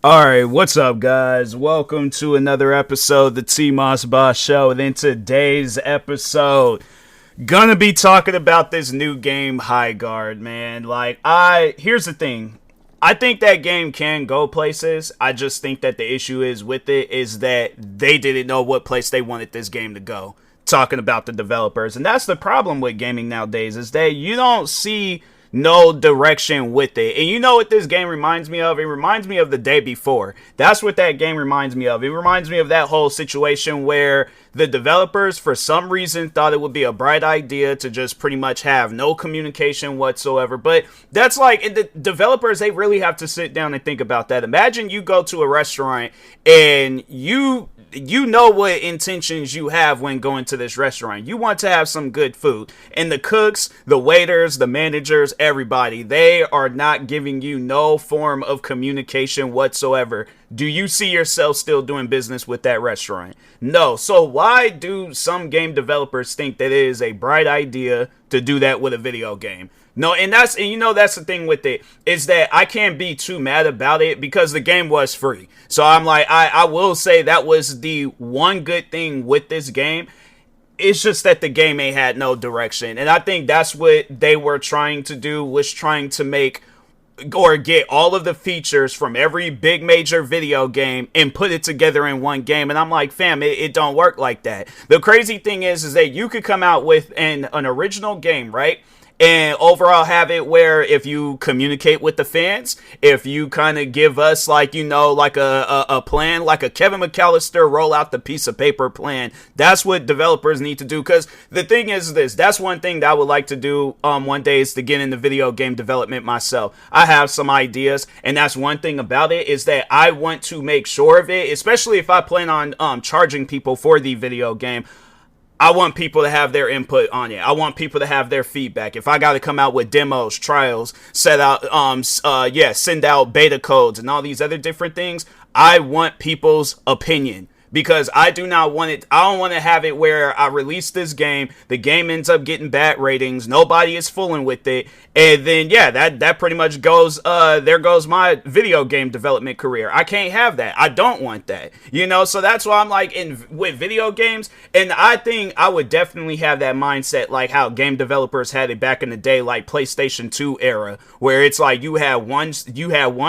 Alright, what's up, guys? Welcome to another episode of the TMossBoss Show. And in today's episode, gonna be talking about this new game, Highguard, man. Here's the thing. I think that game can go places. I just think that the issue is with it is that they didn't know what place they wanted this game to go. Talking about the developers. And that's the problem with gaming nowadays, is that you don't see no direction with it. And you know what this game reminds me of? It reminds me of the day before. That's what that game reminds me of. It reminds me of that whole situation where the developers, for some reason, thought it would be a bright idea to just pretty much have no communication whatsoever. But that's the developers, they really have to sit down and think about that. Imagine you go to a restaurant and you know what intentions you have when going to this restaurant. You want to have some good food. And the cooks, the waiters, the managers, everybody, they are not giving you no form of communication whatsoever. Do you see yourself still doing business with that restaurant? No. So why do some game developers think that it is a bright idea to do that with a video game? No, and that's the thing with it, is that I can't be too mad about it because the game was free. So I will say that was the one good thing with this game. It's just that the game ain't had no direction. And I think that's what they were trying to do, was trying to make or get all of the features from every big major video game and put it together in one game. And I'm like, fam, it don't work like that. The crazy thing is that you could come out with an original game, right? And overall have it where if you communicate with the fans, if you kind of give us a plan, like a Kevin McAllister roll out the piece of paper plan, that's what developers need to do. Because the thing is this, that's one thing that I would like to do one day, is to get into video game development myself. I have some ideas, and that's one thing about it, is that I want to make sure of it, especially if I plan on charging people for the video game. I want people to have their input on it. I want people to have their feedback. If I got to come out with demos, trials, send out beta codes and all these other different things, I want people's opinion. Because I do not want it. I don't want to have it where I release this game, the game ends up getting bad ratings, nobody is fooling with it, and then that pretty much goes. There goes my video game development career. I can't have that. I don't want that. So that's why I'm like, with video games, and I think I would definitely have that mindset, like how game developers had it back in the day, like PlayStation 2 era, where it's like you had one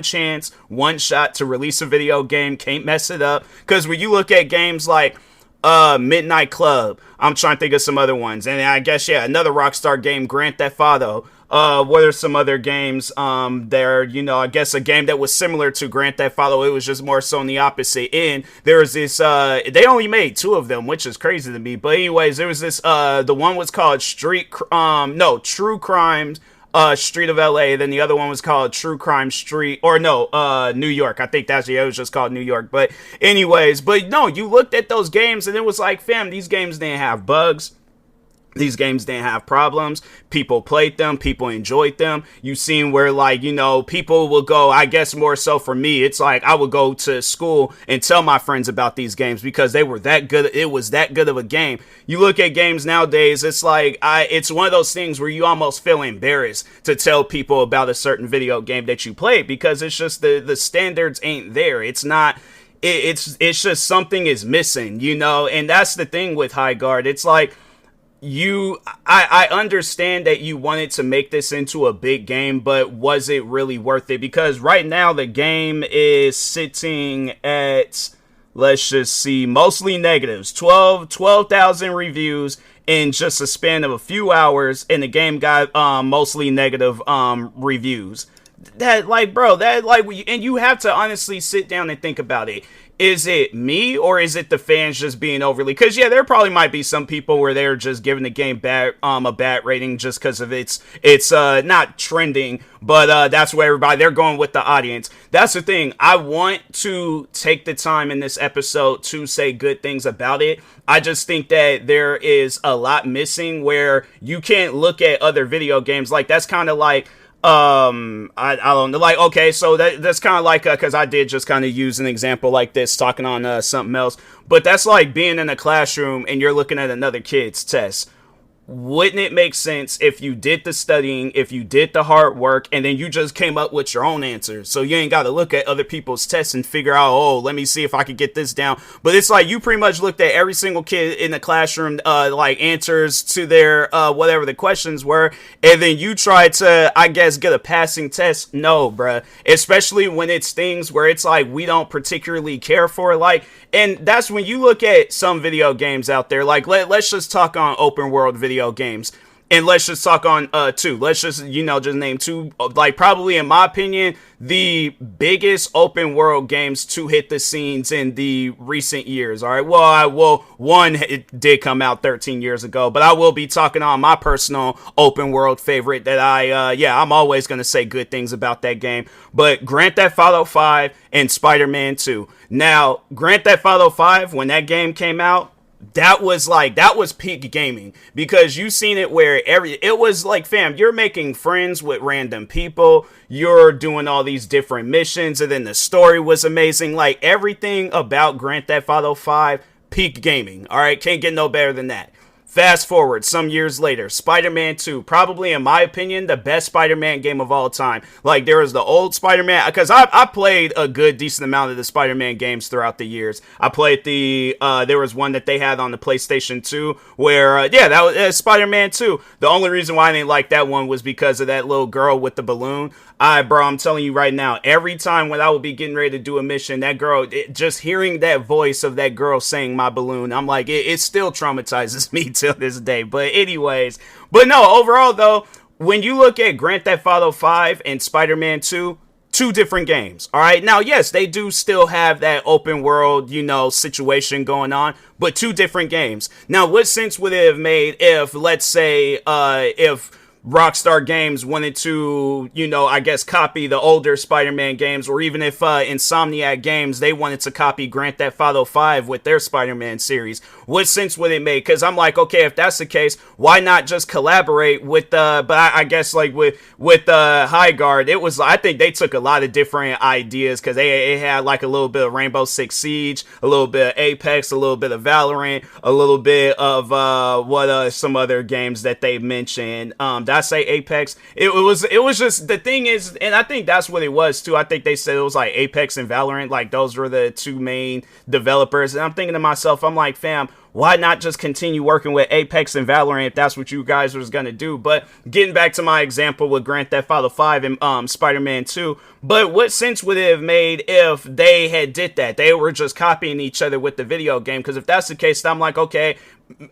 chance, one shot to release a video game, can't mess it up. Because when you look at games like Midnight Club, I'm trying to think of some other ones, and I guess another Rockstar game, Grand Theft Auto. What are some other games there? I guess a game that was similar to Grand Theft Auto, it was just more so on the opposite end. There was this, they only made 2 of them, which is crazy to me. But anyways, there was this, the one was called True Crimes, Street of LA. Then the other one was called True Crime Street, New York. I think it was just called New York. But anyways, no, you looked at those games and it was like, fam, these games didn't have bugs. These games didn't have problems. People played them. People enjoyed them. You seen where, people will go, I guess more so for me, it's like I would go to school and tell my friends about these games because they were that good. It was that good of a game. You look at games nowadays, it's like, it's one of those things where you almost feel embarrassed to tell people about a certain video game that you played because it's just the standards ain't there. It's not. It's just something is missing, and that's the thing with Highguard. It's like, I understand that you wanted to make this into a big game, but was it really worth it? Because right now the game is sitting at, let's just see, mostly negatives. 12,000 reviews in just a span of a few hours, and the game got mostly negative reviews. And you have to honestly sit down and think about it. Is it me or is it the fans just being overly? Because there probably might be some people where they're just giving the game a bad rating just because of it's not trending, but that's where they're going with the audience. That's the thing. I want to take the time in this episode to say good things about it. I just think that there is a lot missing where you can't look at other video games. Like, that's kind of like, I don't know, like, okay, so that's kind of like, because I did just kind of use an example like this talking on something else, but that's like being in a classroom and you're looking at another kid's test. wouldn't it make sense if you did the studying, if you did the hard work, and then you just came up with your own answers? So you ain't got to look at other people's tests and figure out, oh, let me see if I could get this down. But it's like you pretty much looked at every single kid in the classroom, like answers to their whatever the questions were, and then you tried to, I guess, get a passing test. No, bruh. Especially when it's things where it's like we don't particularly care for, like, and that's when you look at some video games out there. Like, let's just talk on open world video games. And let's just talk on two. Let's just, just name two, like probably in my opinion, the biggest open world games to hit the scenes in the recent years. All right. Well, one, it did come out 13 years ago, but I will be talking on my personal open world favorite that I'm always going to say good things about that game. But Grand Theft Auto 5 and Spider-Man 2. Now, Grand Theft Auto 5, when that game came out, that was peak gaming, because you seen it where it was like, fam, you're making friends with random people, you're doing all these different missions, and then the story was amazing. Like, everything about Grand Theft Auto 5, peak gaming. All right, can't get no better than that. Fast forward some years later, Spider-Man 2, probably in my opinion, the best Spider-Man game of all time. Like, there was the old Spider-Man, because I played a good decent amount of the Spider-Man games throughout the years. I played there was one that they had on the PlayStation 2 where, that was Spider-Man 2. The only reason why I didn't like that one was because of that little girl with the balloon. Bro, I'm telling you right now, every time when I would be getting ready to do a mission, that girl, just hearing that voice of that girl saying my balloon, I'm like, it still traumatizes me till this day. But anyways, no, overall though, when you look at Grand Theft Auto 5 and Spider-Man 2, two different games. All right. Now, yes, they do still have that open world, situation going on, but two different games. Now, what sense would it have made if, let's say, if Rockstar Games wanted to, I guess copy the older Spider-Man games, or even if Insomniac Games, they wanted to copy Grand Theft Auto 5 with their Spider-Man series? What sense would it make? Because I'm like, okay, if that's the case, why not just collaborate with, but I guess like with Highguard, it was, I think they took a lot of different ideas, because they had like a little bit of Rainbow Six Siege, a little bit of Apex, a little bit of Valorant, a little bit of some other games that they mentioned. I say Apex? It was just, the thing is, and I think that's what it was too. I think they said it was like Apex and Valorant, like those were the two main developers. And I'm thinking to myself, I'm like, fam, why not just continue working with Apex and Valorant if that's what you guys was gonna do? But getting back to my example with Grand Theft Auto 5 and Spider-Man 2, but what sense would it have made if they had did that? They were just copying each other with the video game. Because if that's the case, I'm like, okay,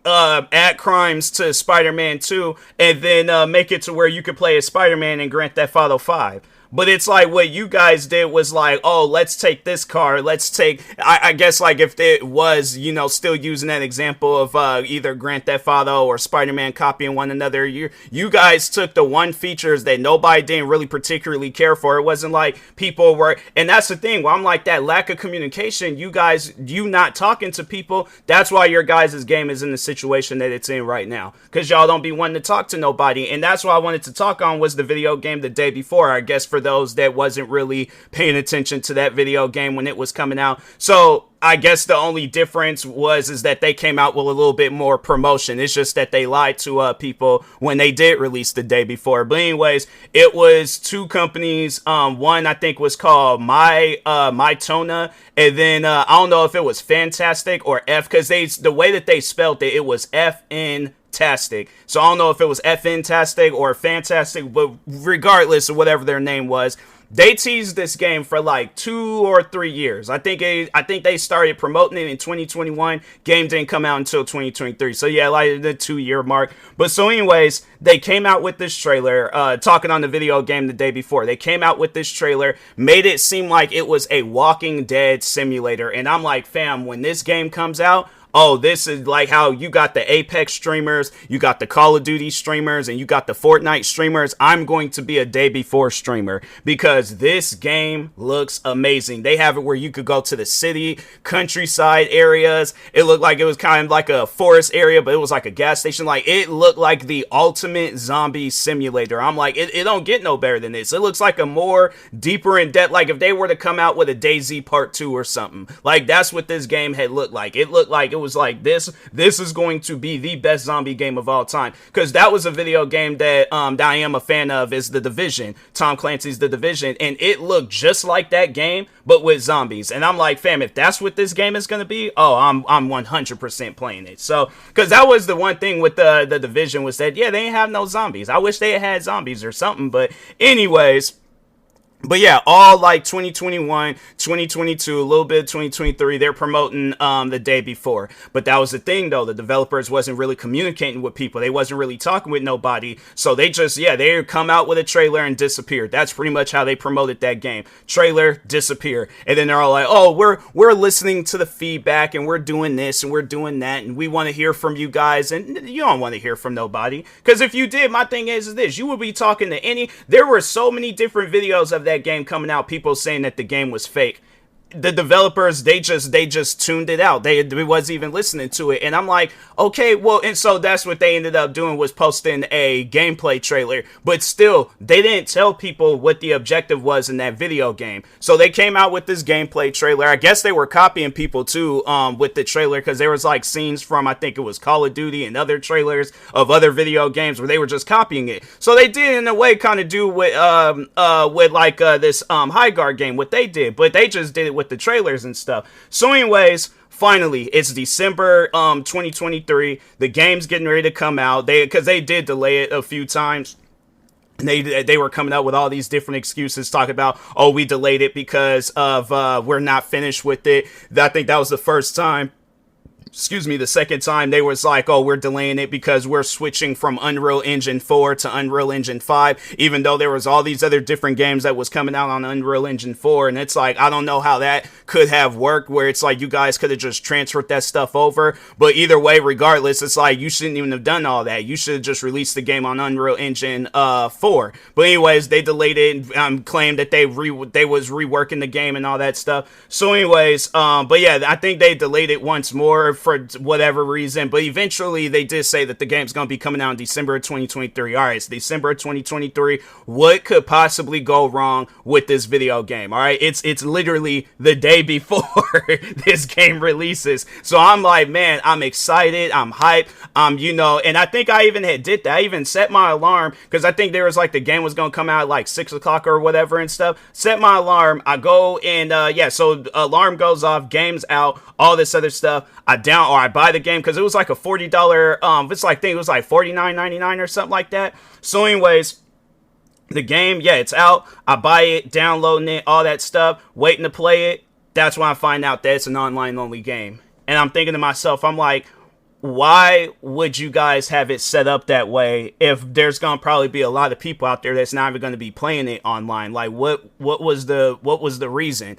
add crimes to Spider-Man 2 and then make it to where you could play as Spider-Man in Grand Theft Auto 5. But it's like what you guys did was like, oh, let's take this car. Let's take, I guess like if it was, still using that example of either Grand Theft Auto or Spider-Man copying one another. You guys took the one features that nobody didn't really particularly care for. It wasn't like people were, and that's the thing where I'm like, that lack of communication, you not talking to people. That's why your guys' game is in the situation that it's in right now. Because y'all don't be wanting to talk to nobody. And that's what I wanted to talk on was the video game the day before, I guess, for those that wasn't really paying attention to that video game when it was coming out. So I guess the only difference is that they came out with a little bit more promotion. It's just that they lied to people when they did release the day before. But anyways, it was two companies. One I think was called Mytona, and then I don't know if it was Fantastic or F, because the way that they spelled it was FN-tastic. So I don't know if it was FN-tastic or Fantastic, but regardless of whatever their name was, they teased this game for like 2 or 3 years. I think they started promoting it in 2021. Game didn't come out until 2023. So yeah, like the 2-year mark. But so anyways, they came out with this trailer, talking on the video game the day before. They came out with this trailer, made it seem like it was a Walking Dead simulator. And I'm like, fam, when this game comes out, oh, this is like how you got the Apex streamers, you got the Call of Duty streamers, and you got the Fortnite streamers. I'm going to be a day before streamer because this game looks amazing. They have it where you could go to the city, countryside areas. It looked like it was kind of like a forest area, but it was like a gas station. Like, it looked like the ultimate zombie simulator. I'm like, it don't get no better than this. It looks like a more deeper in depth, like if they were to come out with a DayZ Part 2 or something. Like, that's what this game had looked like. It looked like it was like, this is going to be the best zombie game of all time, because that was a video game that I am a fan of, is The Division, Tom Clancy's The Division, and it looked just like that game but with zombies. And I'm like, fam, if that's what this game is going to be, oh, I'm 100% playing it. So, because that was the one thing with the Division, was that, yeah, they ain't have no zombies. I wish they had zombies or something, but anyways. But yeah, all like 2021, 2022, a little bit of 2023, they're promoting the day before. But that was the thing, though. The developers wasn't really communicating with people. They wasn't really talking with nobody. So they just, yeah, they come out with a trailer and disappear. That's pretty much how they promoted that game. Trailer, disappear. And then they're all like, oh, we're listening to the feedback, and we're doing this, and we're doing that, and we want to hear from you guys. And you don't want to hear from nobody. Because if you did, my thing is this. You would be talking to any... There were so many different videos of that game coming out, people saying that the game was fake. The developers, they just tuned it out. They wasn't even listening to it. And I'm like, okay, well, and so that's what they ended up doing, was posting a gameplay trailer. But still, they didn't tell people what the objective was in that video game. So they came out with this gameplay trailer. I guess they were copying people too, with the trailer, because there was like scenes from, I think it was Call of Duty and other trailers of other video games where they were just copying it. So they did in a way kind of do with like this Highguard game, what they did, but they just did it with the trailers and stuff. So anyways, finally, it's December 2023. The game's getting ready to come out. Because they did delay it a few times. They were coming up with all these different excuses, talking about, oh, we delayed it because of we're not finished with it. I think that was the first time. Excuse me, the second time they was like, oh, we're delaying it because we're switching from Unreal Engine 4 to Unreal Engine 5, even though there was all these other different games that was coming out on Unreal Engine 4. And it's like, I don't know how that could have worked, where it's like you guys could have just transferred that stuff over. But either way, regardless, it's like you shouldn't even have done all that. You should have just released the game on Unreal Engine 4. But anyways, they delayed it and claimed that they was reworking the game and all that stuff. So anyways, but yeah, I think they delayed it once more for whatever reason, but eventually they did say that the game's going to be coming out in December of 2023. All right, it's December of 2023. What could possibly go wrong with this video game? All right, it's literally the day before this game releases. So I'm like, man, I'm excited. I'm hyped. And I think I even did that. I even set my alarm, because I think there was like the game was going to come out at like 6 o'clock or whatever and stuff. Set my alarm. I go and so alarm goes off, game's out, all this other stuff. I buy the game, because it was like a $40 I think it was like $49.99 or something like that. So anyways, the game, yeah, it's out. I buy it, downloading it, all that stuff, waiting to play it. That's when I find out that it's an online only game. And I'm thinking to myself, I'm like, why would you guys have it set up that way if there's gonna probably be a lot of people out there that's not even gonna be playing it online? Like, what was the reason?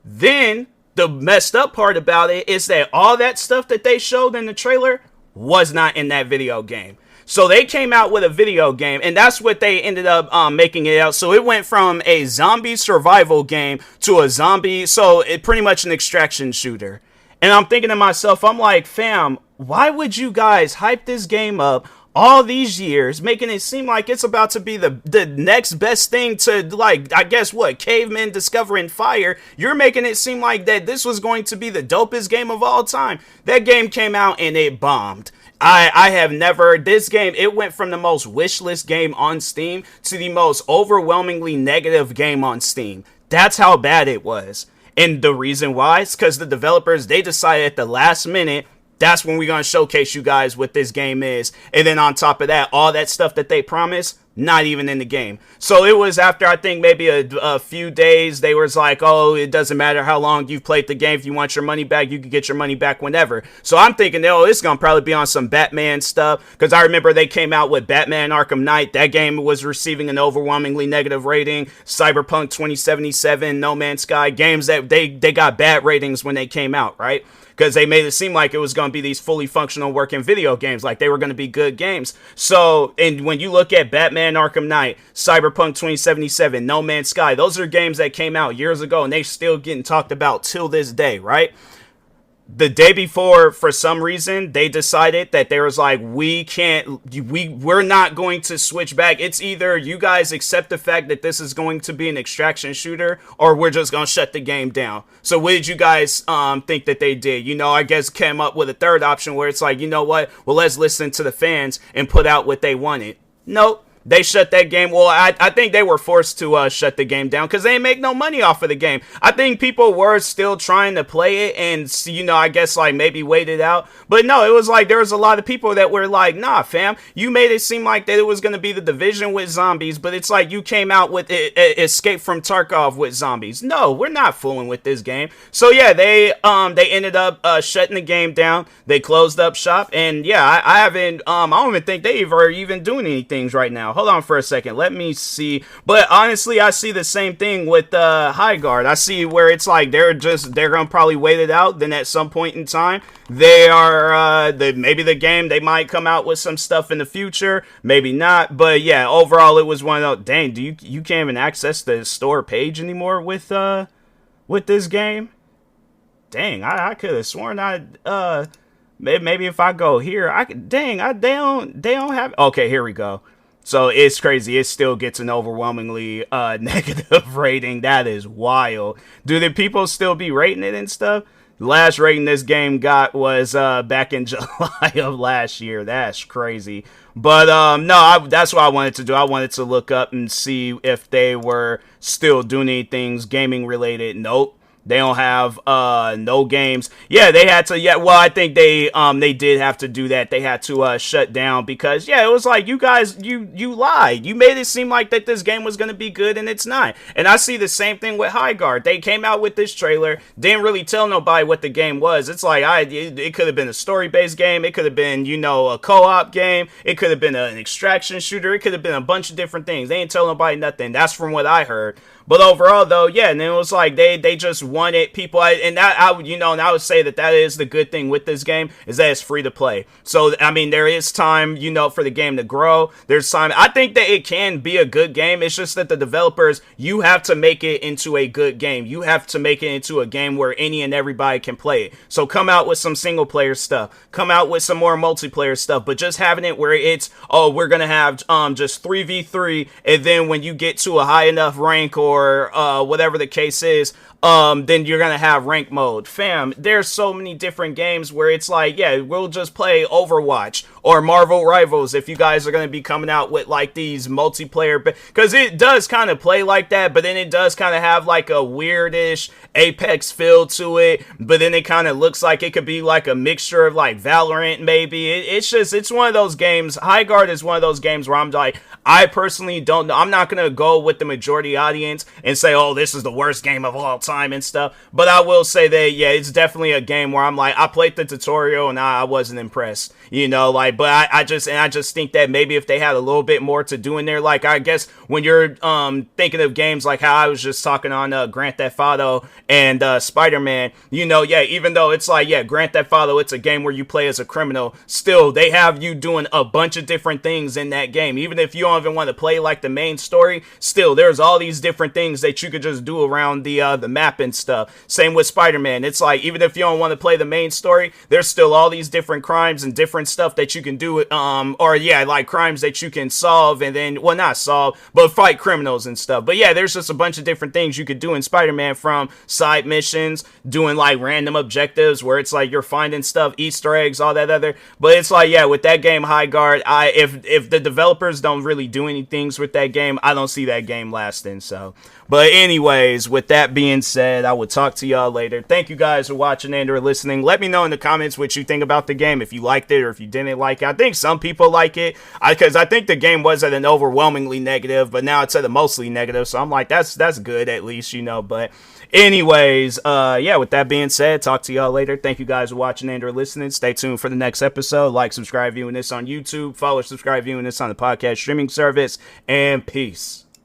Then the messed up part about it is that all that stuff that they showed in the trailer was not in that video game. So they came out with a video game, and that's what they ended up making it out. So it went from a zombie survival game to a zombie, so it pretty much an extraction shooter. And I'm thinking to myself, I'm like, fam, why would you guys hype this game up all these years, making it seem like it's about to be the next best thing to, like, I guess what, cavemen discovering fire? You're making it seem like that this was going to be the dopest game of all time. That game came out and it bombed. I have never, this game, it went from the most wishlist game on Steam to the most overwhelmingly negative game on Steam. That's how bad it was. And the reason why is because the developers, they decided at the last minute, that's when we're going to showcase you guys what this game is. And then on top of that, all that stuff that they promised, not even in the game. So it was after, I think, maybe a few days, they was like, oh, it doesn't matter how long you've played the game. If you want your money back, you can get your money back whenever. So I'm thinking, oh, it's going to probably be on some Batman stuff. Because I remember they came out with Batman Arkham Knight. That game was receiving an overwhelmingly negative rating. Cyberpunk 2077, No Man's Sky. Games that they got bad ratings when they came out, right? Because they made it seem like it was going to be these fully functional working video games, like they were going to be good games. So, and when you look at Batman Arkham Knight, Cyberpunk 2077, No Man's Sky, those are games that came out years ago and they still getting talked about till this day, right? the day before, for some reason, they decided that there was like, we're not going to switch back. It's either you guys accept the fact that this is going to be an extraction shooter, or we're just going to shut the game down. So what did you guys think that they did? I guess came up with a third option where it's like, you know what? Well, let's listen to the fans and put out what they wanted. Nope. They shut that game. Well, I think they were forced to shut the game down because they didn't make no money off of the game. I think people were still trying to play it and, I guess like maybe wait it out. But no, it was like there was a lot of people that were like, nah, fam, you made it seem like that it was going to be the Division with zombies, but it's like you came out with Escape from Tarkov with zombies. No, we're not fooling with this game. So yeah, they ended up shutting the game down. They closed up shop, and yeah, I haven't, I don't even think they are even doing anything right now. Hold on for a second. Let me see. But honestly, I see the same thing with Highguard. I see where it's like they're going to probably wait it out. Then at some point in time, they are, maybe the game, they might come out with some stuff in the future. Maybe not. But yeah, overall, it was one of those, dang, you can't even access the store page anymore with this game? Dang, I could have sworn maybe if I go here, they don't have, okay, here we go. So it's crazy. It still gets an overwhelmingly negative rating. That is wild. Do the people still be rating it and stuff? The last rating this game got was back in July of last year. That's crazy. But no, that's what I wanted to do. I wanted to look up and see if they were still doing anything gaming related. Nope. They don't have no games. Yeah, they had to. Yeah, well, I think they did have to do that. They had to shut down because yeah, it was like you guys, you lied. You made it seem like that this game was gonna be good and it's not. And I see the same thing with Highguard. They came out with this trailer, didn't really tell nobody what the game was. It's like it could have been a story-based game. It could have been a co-op game. It could have been an extraction shooter. It could have been a bunch of different things. They didn't tell nobody nothing. That's from what I heard. But overall, though, yeah, and it was like they just wanted people, and I would say that is the good thing with this game is that it's free to play. So I mean, there is time, for the game to grow. There's time. I think that it can be a good game. It's just that the developers, you have to make it into a good game. You have to make it into a game where any and everybody can play it. So come out with some single player stuff. Come out with some more multiplayer stuff. But just having it where it's we're gonna have just 3v3, and then when you get to a high enough rank or whatever the case is, then you're gonna have rank mode. Fam, there's so many different games where it's like, yeah, we'll just play Overwatch or Marvel Rivals if you guys are gonna be coming out with like these multiplayer, because it does kind of play like that, but then it does kind of have like a weirdish Apex feel to it, but then it kind of looks like it could be like a mixture of like Valorant maybe. It's one of those games. Highguard is one of those games where I'm like, I personally don't know. I'm not gonna go with the majority audience and say, oh, this is the worst game of all time and stuff, but I will say that yeah, it's definitely a game where I'm like, I played the tutorial and I wasn't impressed, but I just think that maybe if they had a little bit more to do in there, like I guess when you're thinking of games like how I was just talking on Grand Theft Auto and Spider-Man, yeah, even though it's like, yeah, Grand Theft Auto, it's a game where you play as a criminal, still they have you doing a bunch of different things in that game. Even if you don't even want to play like the main story, still there's all these different things that you could just do around the map and stuff. Same with Spider-Man. It's like, even if you don't want to play the main story, there's still all these different crimes and different stuff that you can do, or yeah, like crimes that you can solve and then, well, not solve, but fight criminals and stuff. But yeah, there's just a bunch of different things you could do in Spider-Man, from side missions, doing like random objectives where it's like you're finding stuff, Easter eggs, all that other. But it's like, yeah, with that game Highguard, if the developers don't really do any things with that game, I don't see that game lasting. So, but anyways, with that being said, I will talk to y'all later. Thank you guys for watching and or listening. Let me know in the comments what you think about the game, if you liked it or if you didn't like it. I think some people like it because I think the game was at an overwhelmingly negative, but now it's at a mostly negative. So I'm like, that's good at least, But anyways, yeah, with that being said, talk to y'all later. Thank you guys for watching and or listening. Stay tuned for the next episode. Like, subscribe, viewing this on YouTube. Follow, subscribe, viewing this on the podcast streaming service. And peace.